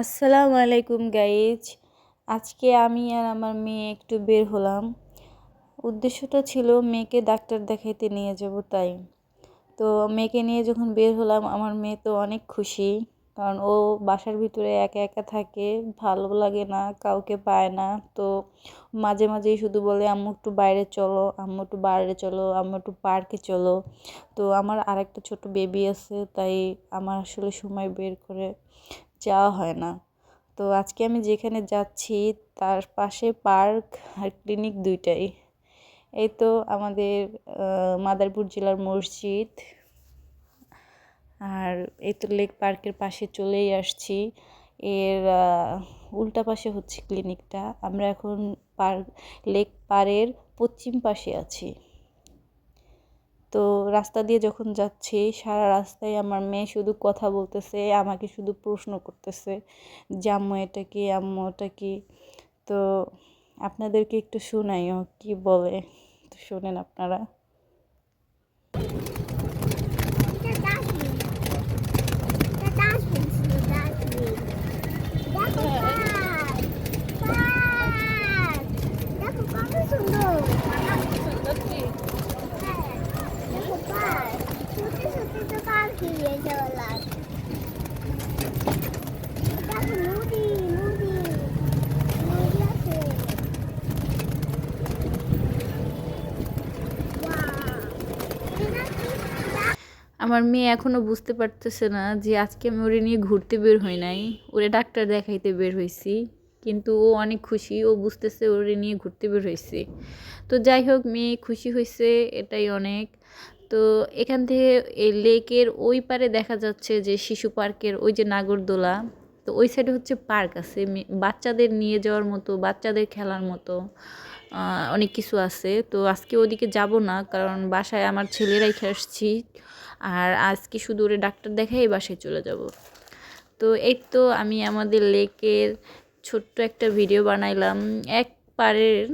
আসসালামু আলাইকুম গাইজ। আজকে আমি আর আমার মেয়ে একটু বের হলাম। উদ্দেশ্যটা ছিল মেয়েকে ডাক্তার দেখাইতে নিয়ে যাব তাই। তো মেয়েকে নিয়ে যখন বের হলাম আমার মেয়ে তো অনেক খুশি, কারণ ও বাসার ভিতরে একা একা থাকে, ভালো লাগে না, কাউকে পায় না। তো মাঝে মাঝেই শুধু বলে আম্মু একটু বাইরে চলো, আম্মু একটু বাইরে চলো, আম্মু একটু পার্কে চলো। তো আমার আরেকটা ছোট বেবি আছে, তাই আমার আসলে সময় বের করে যাওয়া হয় না। তো আজকে আমি যেখানে যাচ্ছি তার পাশে পার্ক আর ক্লিনিক দুইটাই। এই তো আমাদের মাদারীপুর জেলার মসজিদ, আর এই তো লেক পার্কের পাশে চলেই আসছি। এর উল্টা পাশে হচ্ছে ক্লিনিকটা। আমরা এখন পার্ক লেক পাড়ের পশ্চিম পাশে আছি। তো রাস্তা দিয়ে যখন যাচ্ছি সারা রাস্তায় আমার মেয়ে শুধু কথা বলতেছে, আমাকে শুধু প্রশ্ন করতেছে যে আম্মু এটা কি, আম্মু ওটা কি। তো আপনাদেরকে একটু শোনাই ও কি বলে, তো শোনেন আপনারা। আমার মেয়ে এখনও বুঝতে পারতেছে না যে আজকে আমি ওরে নিয়ে ঘুরতে বের হই নাই, ওরে ডাক্তার দেখাইতে বের হইছি। কিন্তু ও অনেক খুশি, ও বুঝতেছে ওরে নিয়ে ঘুরতে বের হইছি। তো যাই হোক, মেয়ে খুশি হয়েছে, এটাই অনেক। তো এখান থেকে এই লেকের ওই পারে দেখা যাচ্ছে যে শিশু পার্কের ওই যে নাগরদোলা। তো ওই সাইডে হচ্ছে পার্ক আছে, বাচ্চাদের নিয়ে যাওয়ার মতো, বাচ্চাদের খেলার মতো অনেক কিছু আছে। তো আজকে ওদিকে যাব না, কারণ বাসায় আমার ছেলেরাই খেয়ে আসছি। আর আজকে শুধু ওরে ডাক্তার দেখাই বাসায় চলে যাব। তো এই তো আমি আমাদের লেকের ছোট্ট একটা ভিডিও বানাইলাম। এক পারের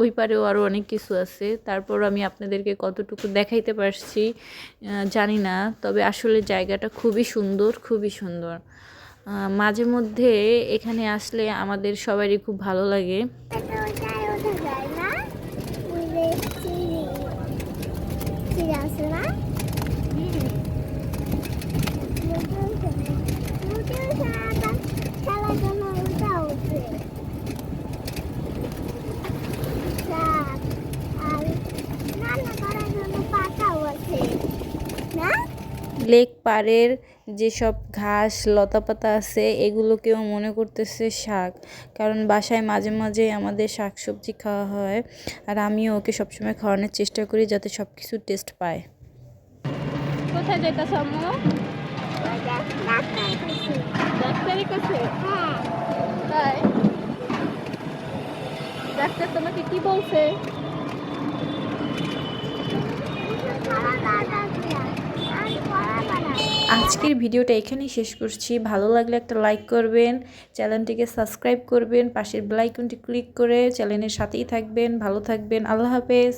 ওই পারেও আরও অনেক কিছু আছে, তারপর আমি আপনাদেরকে কতটুকু দেখাইতে পারছি জানি না। তবে আসলে জায়গাটা খুবই সুন্দর, খুবই সুন্দর। মাঝে মধ্যে এখানে আসলে আমাদের সবারই খুব ভালো লাগে। লেক পাড়ের যেসব ঘাস লতাপাতা আছে এগুলোকেও মনে করতেছে শাক, কারণ বাসায় মাঝে মাঝে আমাদের শাক সবজি খাওয়া হয়। আর আমিও ওকে সবসময় খাওয়ানোর চেষ্টা করি যাতে সব কিছু টেস্ট পায়। কোথায় যেতেছ আম্মু? ডাক্তারের কাছে? তাই? ডাক্তার তোমাকে কি বলছে? আজকের ভিডিওটা এখানেই শেষ করছি। ভালো লাগলে একটা লাইক করবেন, চ্যানেলটিকে সাবস্ক্রাইব করবেন, পাশের বেল আইকনটি ক্লিক করে চ্যানেলের সাথেই থাকবেন। ভালো থাকবেন, আল্লাহ হাফেজ।